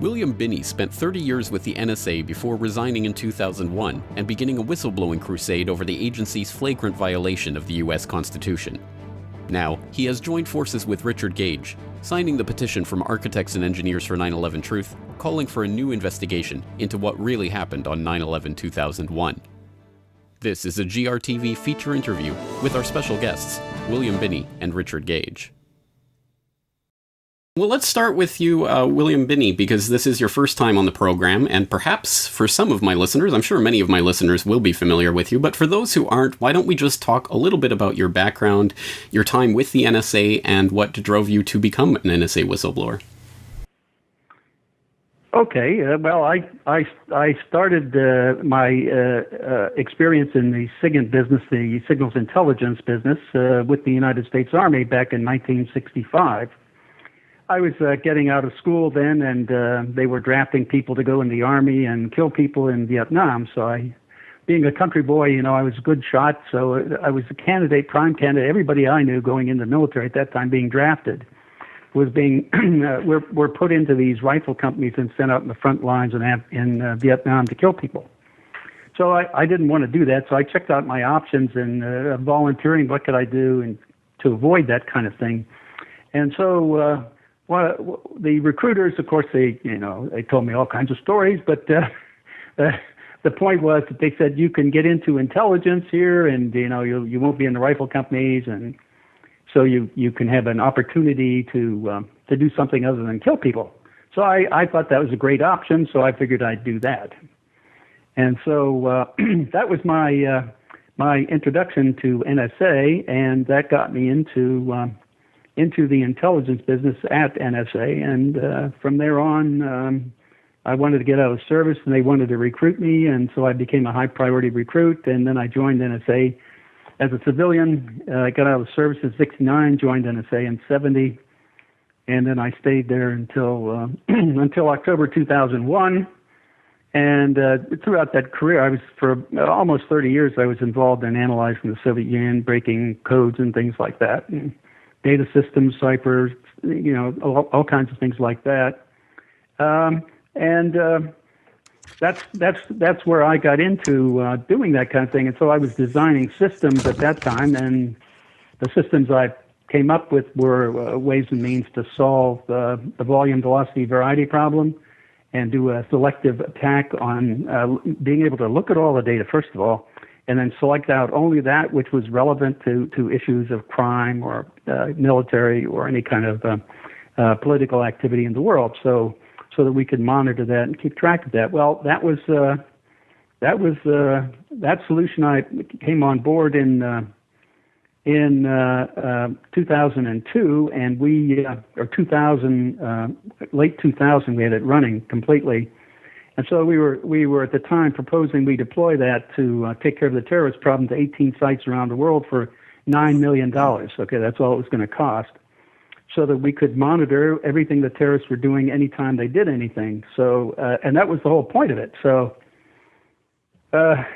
William Binney spent 30 years with the NSA before resigning in 2001 and beginning a whistleblowing crusade over the agency's flagrant violation of the U.S. Constitution. Now, he has joined forces with Richard Gage, signing the petition from Architects and Engineers for 911Truth, calling for a new investigation into what really happened on 9/11/2001. This is a GRTV feature interview with our special guests, William Binney and Richard Gage. Well, let's start with you, William Binney, because this is your first time on the program, and perhaps for some of my listeners, I'm sure many of my listeners will be familiar with you, but for those who aren't, why don't we just talk a little bit about your background, your time with the NSA, and what drove you to become an NSA whistleblower? Okay, well, I started my experience in the SIGINT business, the signals intelligence business, with the United States Army back in 1965. I was getting out of school then, and they were drafting people to go in the Army and kill people in Vietnam. So being a country boy, I was a good shot, so I was a candidate, prime candidate. Everybody I knew going in the military at that time being drafted was being, were put into these rifle companies and sent out in the front lines in Vietnam to kill people. So I didn't want to do that, so I checked out my options and volunteering, what could I do and to avoid that kind of thing. And so the recruiters, of course, they told me all kinds of stories, but the point was that they said you can get into intelligence here, and you won't be in the rifle companies, and so you can have an opportunity to do something other than kill people. So I thought that was a great option, so I figured I'd do that. And so that was my introduction to NSA, and that got me into the intelligence business at NSA, and from there on, I wanted to get out of service, and they wanted to recruit me, and so I became a high-priority recruit, and then I joined NSA as a civilian. I got out of service in '69, joined NSA in '70, and then I stayed there until October 2001. And throughout that career, I was for almost 30 years. I was involved in analyzing the Soviet Union, breaking codes and things like that. And data systems, ciphers, all kinds of things like that. That's where I got into doing that kind of thing. And so I was designing systems at that time, and the systems I came up with were ways and means to solve the volume velocity variety problem and do a selective attack on being able to look at all the data, first of all, and then select out only that which was relevant to issues of crime or military or any kind of political activity in the world, so that we could monitor that and keep track of that. Well, that solution I came on board in 2002, and late 2000, we had it running completely. And so we were at the time proposing we deploy that to take care of the terrorist problem to 18 sites around the world for $9 million. Okay, that's all it was going to cost, so that we could monitor everything the terrorists were doing anytime they did anything. So, and that was the whole point of it. So, to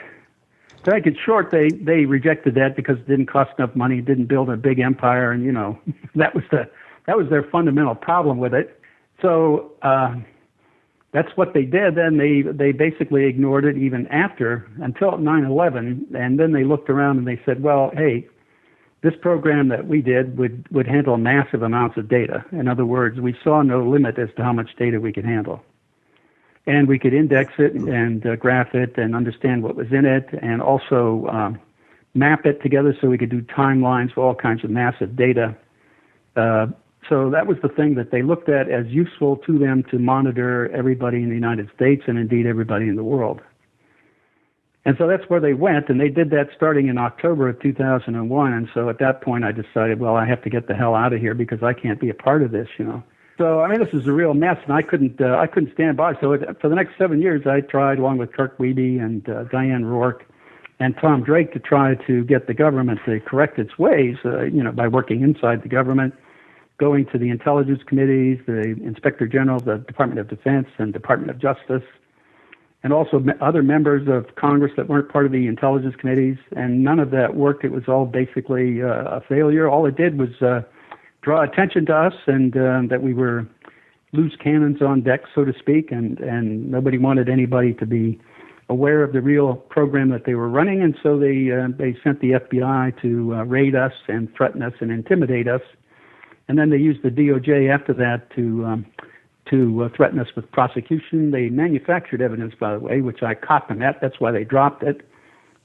make it short, they rejected that because it didn't cost enough money, it didn't build a big empire, and that was their fundamental problem with it. So. That's what they did. Then they basically ignored it even until 9/11, and then they looked around and they said, well, hey, this program that we did would handle massive amounts of data. In other words, we saw no limit as to how much data we could handle. And we could index it and graph it and understand what was in it, and also map it together so we could do timelines for all kinds of massive data. So that was the thing that they looked at as useful to them to monitor everybody in the United States and indeed everybody in the world. And so that's where they went, and they did that starting in October of 2001. And so at that point I decided, well, I have to get the hell out of here because I can't be a part of this, So, I mean, this is a real mess, and I couldn't stand by. So for the next 7 years, I tried, along with Kirk Wiebe and Diane Rourke and Tom Drake, to try to get the government to correct its ways, by working inside the government, going to the intelligence committees, the Inspector General, the Department of Defense, and Department of Justice, and also other members of Congress that weren't part of the intelligence committees, and none of that worked. It was all basically a failure. All it did was draw attention to us, and that we were loose cannons on deck, so to speak, and nobody wanted anybody to be aware of the real program that they were running, and so they sent the FBI to raid us and threaten us and intimidate us, and then they used the DOJ after that to threaten us with prosecution. They manufactured evidence, by the way, which I caught them at. That's why they dropped it.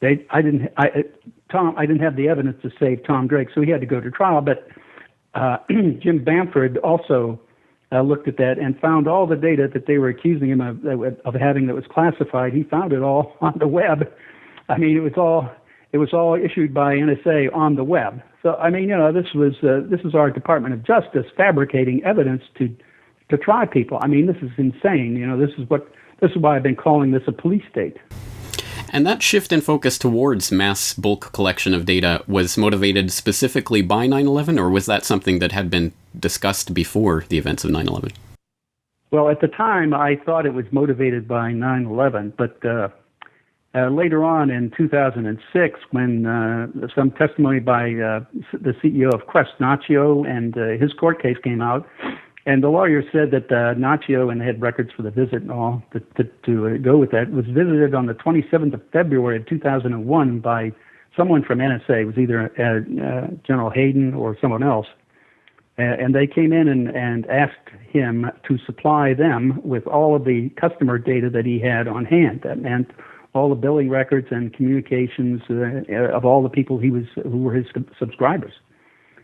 I didn't have the evidence to save Tom Drake, so he had to go to trial. But Jim Bamford also looked at that and found all the data that they were accusing him of having that was classified. He found it all on the web. I mean, it was all issued by NSA on the web. So I mean, this is our Department of Justice fabricating evidence to try people. I mean, this is insane. This is why I've been calling this a police state. And that shift in focus towards mass bulk collection of data was motivated specifically by 9/11, or was that something that had been discussed before the events of 9/11? Well, at the time, I thought it was motivated by 9/11, but later on in 2006, when some testimony by the CEO of Quest, Nacio, and his court case came out, and the lawyer said that Nacio, and they had records for the visit and all to go with that, was visited on the 27th of February of 2001 by someone from NSA. It was either General Hayden or someone else. And they came in and asked him to supply them with all of the customer data that he had on hand. That meant all the billing records and communications of all the people who were his subscribers.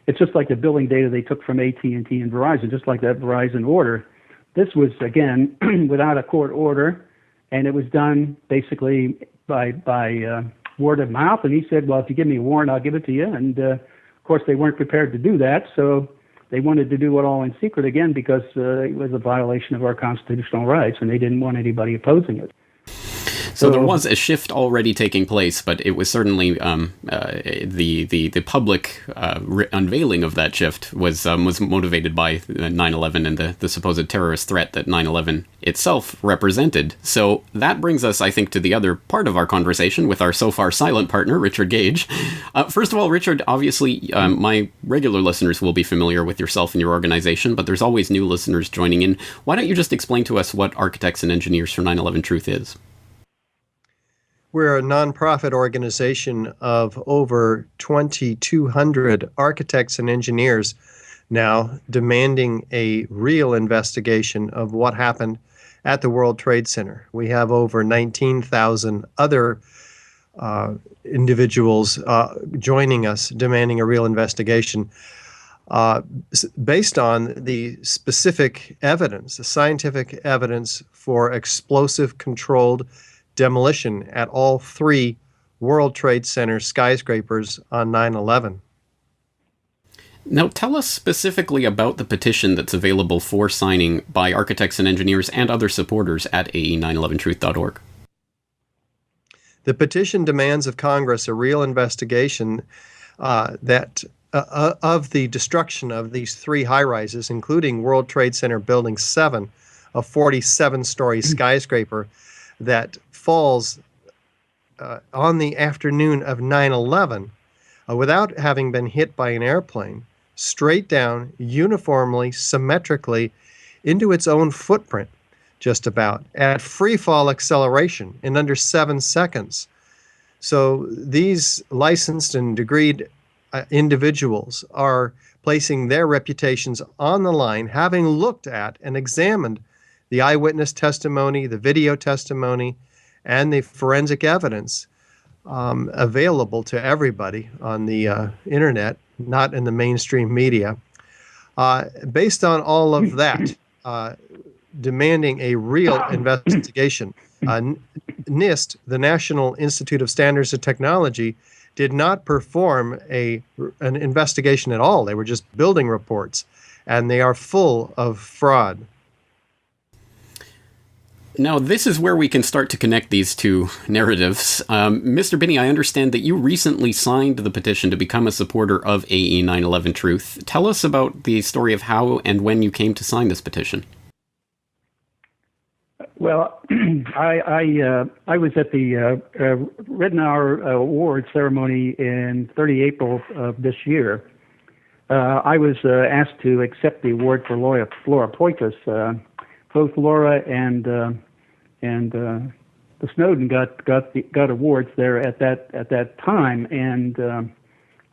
It's just like the billing data they took from AT&T and Verizon, just like that Verizon order. This was, again, without a court order, and it was done basically by word of mouth. And he said, well, if you give me a warrant, I'll give it to you. And, of course, they weren't prepared to do that, so they wanted to do it all in secret, again, because it was a violation of our constitutional rights, and they didn't want anybody opposing it. So there was a shift already taking place, but it was certainly the public unveiling of that shift was motivated by 9/11 and the supposed terrorist threat that 9/11 itself represented. So that brings us, I think, to the other part of our conversation with our so far silent partner, Richard Gage. First of all, Richard, obviously my regular listeners will be familiar with yourself and your organization, but there's always new listeners joining in. Why don't you just explain to us what Architects and Engineers for 9/11 Truth is? We're a nonprofit organization of over 2,200 architects and engineers now demanding a real investigation of what happened at the World Trade Center. We have over 19,000 other individuals joining us demanding a real investigation based on the specific evidence, the scientific evidence for explosive controlled demolition at all three World Trade Center skyscrapers on 9/11. Now, tell us specifically about the petition that's available for signing by architects and engineers and other supporters at AE911Truth.org. The petition demands of Congress a real investigation of the destruction of these three high-rises, including World Trade Center Building 7, a 47-story skyscraper that falls on the afternoon of 9/11 without having been hit by an airplane, straight down, uniformly, symmetrically, into its own footprint, just about, at free fall acceleration in under 7 seconds. So these licensed and degreed individuals are placing their reputations on the line, having looked at and examined the eyewitness testimony, the video testimony, and the forensic evidence available to everybody on the internet, not in the mainstream media. Based on all of that, demanding a real investigation, NIST, the National Institute of Standards and Technology, did not perform an investigation at all. They were just building reports, and they are full of fraud. Now, this is where we can start to connect these two narratives. Mr. Binney, I understand that you recently signed the petition to become a supporter of AE911Truth. Tell us about the story of how and when you came to sign this petition. Well, I was at the Ridenour Award ceremony in 30 April of this year, I was asked to accept the award for Flora Poitras. Both Laura and the Snowden got awards there at that time, and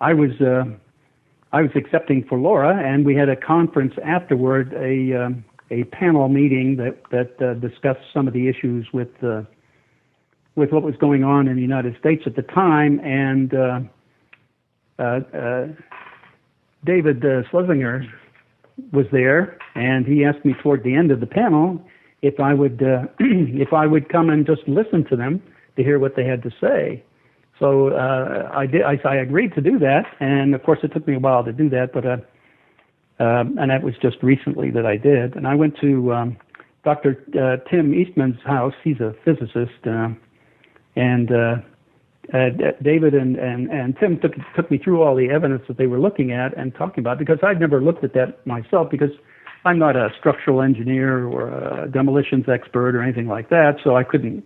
I was accepting for Laura, and we had a conference afterward, a panel meeting that discussed some of the issues with what was going on in the United States at the time, and David Schlesinger was there, and he asked me toward the end of the panel if I would come and just listen to them to hear what they had to say. So I did. I agreed to do that, and of course it took me a while to do that, but and that was just recently that I did. And I went to Dr. Tim Eastman's house. He's a physicist, and David and Tim took me through all the evidence that they were looking at and talking about, because I'd never looked at that myself, because I'm not a structural engineer or a demolitions expert or anything like that, so I couldn't.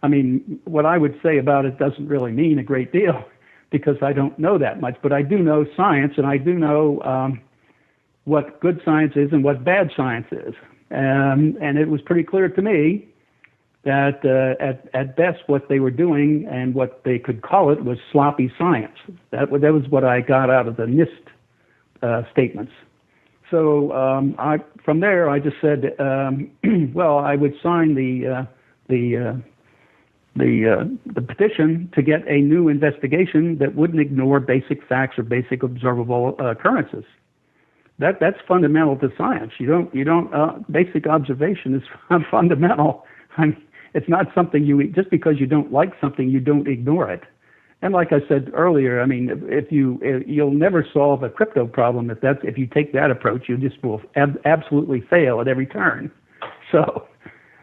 I mean, what I would say about it doesn't really mean a great deal, because I don't know that much, but I do know science, and I do know what good science is and what bad science is. And it was pretty clear to me that at best what they were doing and what they could call it was sloppy science. That was what I got out of the NIST statements. So from there I just said, well, I would sign the petition to get a new investigation that wouldn't ignore basic facts or basic observable occurrences. That's fundamental to science. You don't basic observation is fundamental. I mean, it's not something just because you don't like something, you don't ignore it. And like I said earlier, I mean, you'll never solve a crypto problem if you take that approach. You just will absolutely fail at every turn. So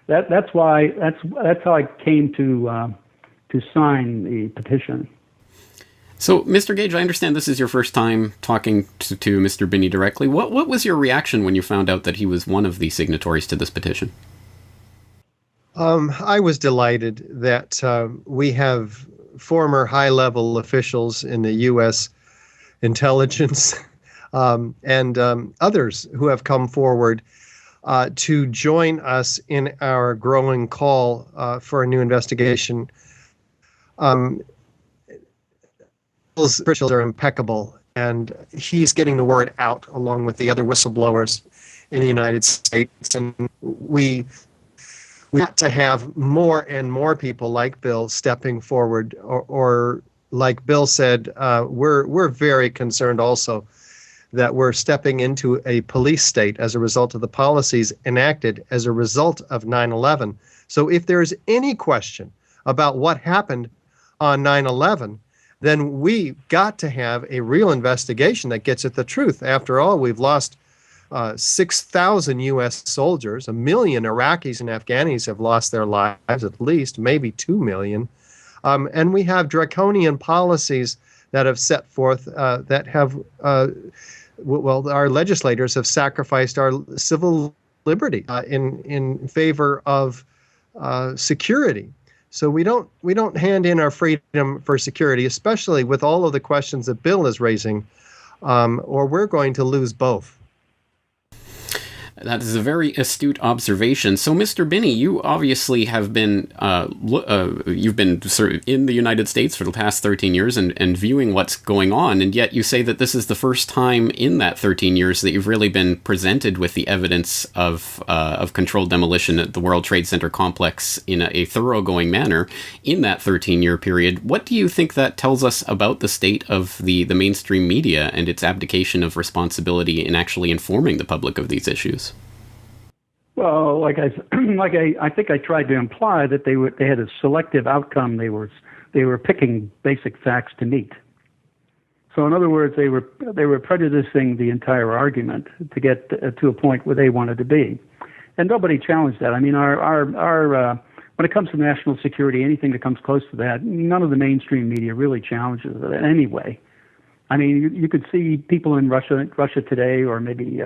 that's how I came to sign the petition. So, Mr. Gage, I understand this is your first time talking to Mr. Binney directly. What was your reaction when you found out that he was one of the signatories to this petition? I was delighted that we have former high-level officials in the U.S. intelligence and others who have come forward to join us in our growing call for a new investigation. Bill's officials are impeccable, and he's getting the word out along with the other whistleblowers in the United States. And we got to have more and more people like Bill stepping forward, or like Bill said, we're very concerned also that we're stepping into a police state as a result of the policies enacted as a result of 9/11. So if there's any question about what happened on 9/11, then we got to have a real investigation that gets at the truth. After all, we've lost 6,000 U.S. soldiers. 1 million Iraqis and Afghanis have lost their lives, at least, maybe 2 million. And we have draconian policies that have set forth that have, our legislators have sacrificed our civil liberty in favor of security. So we don't hand in our freedom for security, especially with all of the questions that Bill is raising, or we're going to lose both. That is a very astute observation. So, Mr. Binney, you obviously have been you've been sort of in the United States for the past 13 years and viewing what's going on, and yet you say that this is the first time in that 13 years that you've really been presented with the evidence of controlled demolition at the World Trade Center complex in a thoroughgoing manner in that 13-year period. What do you think that tells us about the state of the mainstream media and its abdication of responsibility in actually informing the public of these issues? Well, I think I tried to imply that they had a selective outcome. They were picking basic facts to meet. So in other words, they were prejudicing the entire argument to get to a point where they wanted to be, and nobody challenged that. I mean, our when it comes to national security, anything that comes close to that, none of the mainstream media really challenges it in any way. I mean, you could see people in Russia today, or maybe.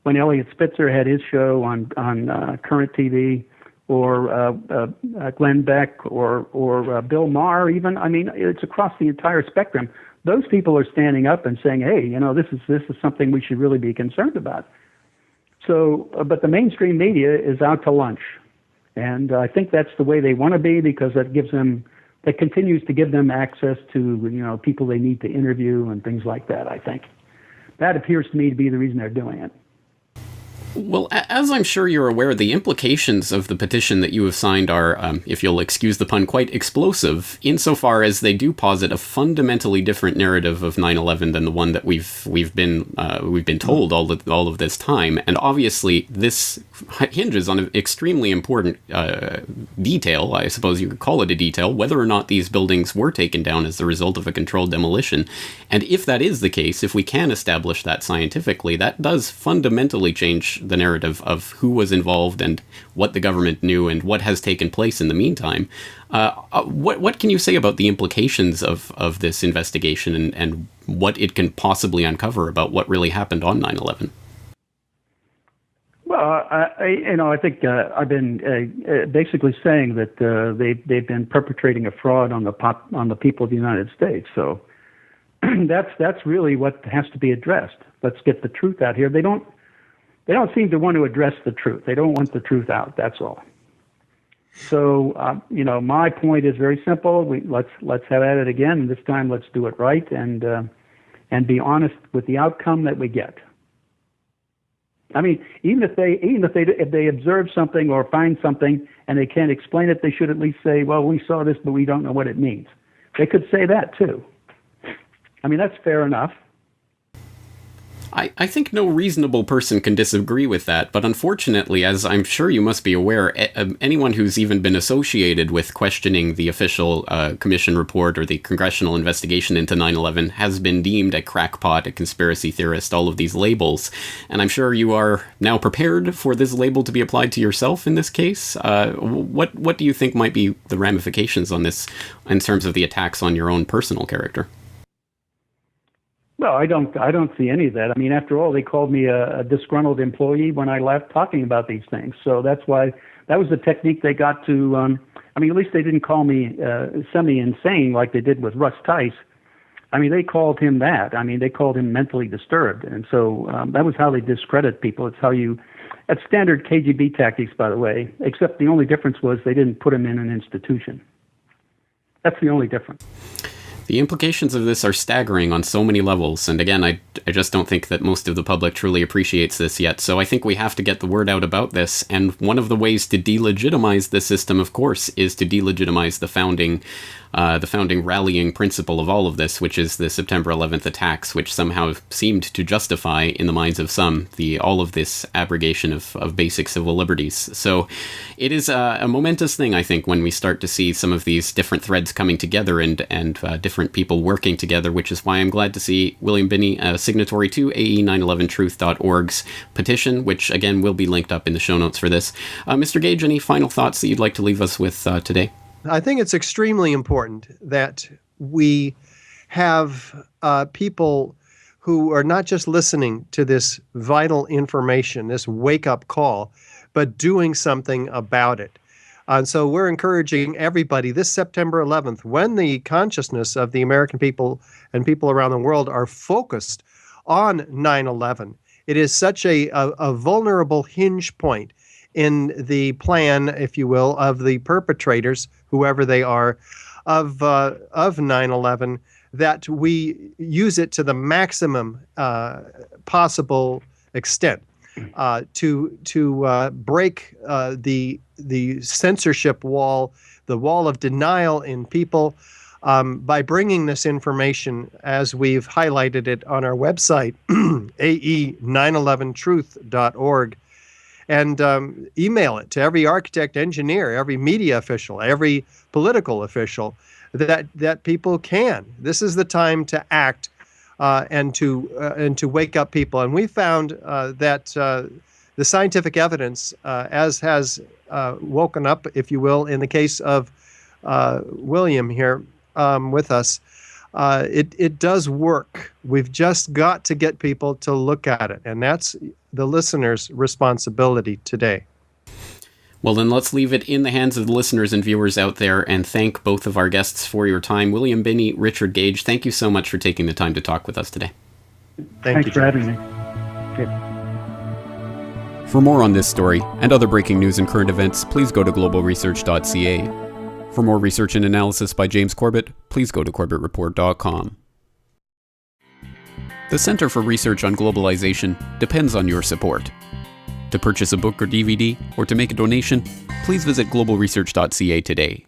When Elliot Spitzer had his show on current TV, or Glenn Beck, or Bill Maher, even. I mean, it's across the entire spectrum. those people are standing up and saying, hey, this is something we should really be concerned about. So, but the mainstream media is out to lunch. And I think that's the way they want to be, because that continues to give them access to, people they need to interview and things like that, I think. That appears to me to be the reason they're doing it. Well, as I'm sure you're aware, the implications of the petition that you have signed are, if you'll excuse the pun, quite explosive, insofar as they do posit a fundamentally different narrative of 9/11 than the one that we've been told all of this time. And obviously, this hinges on an extremely important detail. I suppose you could call it a detail, whether or not these buildings were taken down as the result of a controlled demolition. And if that is the case, if we can establish that scientifically, that does fundamentally change the narrative of who was involved and what the government knew and what has taken place in the meantime. What can you say about the implications of this investigation and what it can possibly uncover about what really happened on 9/11? Well, I think I've been basically saying that they've been perpetrating a fraud on the people of the United States. So that's really what has to be addressed. Let's get the truth out here. They don't seem to want to address the truth. They don't want the truth out. That's all. So, my point is very simple. Let's have at it again. And this time, let's do it right and be honest with the outcome that we get. I mean, even if they observe something or find something and they can't explain it, they should at least say, "Well, we saw this, but we don't know what it means." They could say that too. I mean, that's fair enough. I think no reasonable person can disagree with that, but unfortunately, as I'm sure you must be aware, anyone who's even been associated with questioning the official commission report or the congressional investigation into 9/11 has been deemed a crackpot, a conspiracy theorist, all of these labels. And I'm sure you are now prepared for this label to be applied to yourself in this case. What do you think might be the ramifications on this in terms of the attacks on your own personal character? Well, I don't see any of that. I mean, after all, they called me a disgruntled employee when I left talking about these things. So that's why that was the technique they got to. At least they didn't call me semi-insane like they did with Russ Tice. I mean, they called him that. I mean, they called him mentally disturbed, and so that was how they discredit people. That's standard KGB tactics, by the way. Except the only difference was they didn't put him in an institution. That's the only difference. The implications of this are staggering on so many levels, and again, I just don't think that most of the public truly appreciates this yet, so I think we have to get the word out about this, and one of the ways to delegitimize the system, of course, is to delegitimize the founding rallying principle of all of this, which is the September 11th attacks, which somehow seemed to justify, in the minds of some, all of this abrogation of basic civil liberties. So it is a momentous thing, I think, when we start to see some of these different threads coming together and different people working together, which is why I'm glad to see William Binney, signatory to AE911Truth.org's petition, which, again, will be linked up in the show notes for this. Mr. Gage, any final thoughts that you'd like to leave us with today? I think it's extremely important that we have people who are not just listening to this vital information, this wake-up call, but doing something about it. And so we're encouraging everybody this September 11th, when the consciousness of the American people and people around the world are focused on 9/11, it is such a vulnerable hinge point in the plan, if you will, of the perpetrators, whoever they are, of 9/11, that we use it to the maximum possible extent to break the censorship wall, the wall of denial in people, by bringing this information, as we've highlighted it on our website, AE911Truth.org. And email it to every architect, engineer, every media official, every political official, that people can. This is the time to act and to wake up people. And we found that the scientific evidence, as has woken up, if you will, in the case of William here with us, it does work. We've just got to get people to look at it, and that's the listener's responsibility today. Well, then let's leave it in the hands of the listeners and viewers out there and thank both of our guests for your time. William Binney, Richard Gage, thank you so much for taking the time to talk with us today. Thanks for having me. Okay. For more on this story and other breaking news and current events, please go to globalresearch.ca. For more research and analysis by James Corbett, please go to corbettreport.com. The Center for Research on Globalization depends on your support. To purchase a book or DVD, or to make a donation, please visit globalresearch.ca today.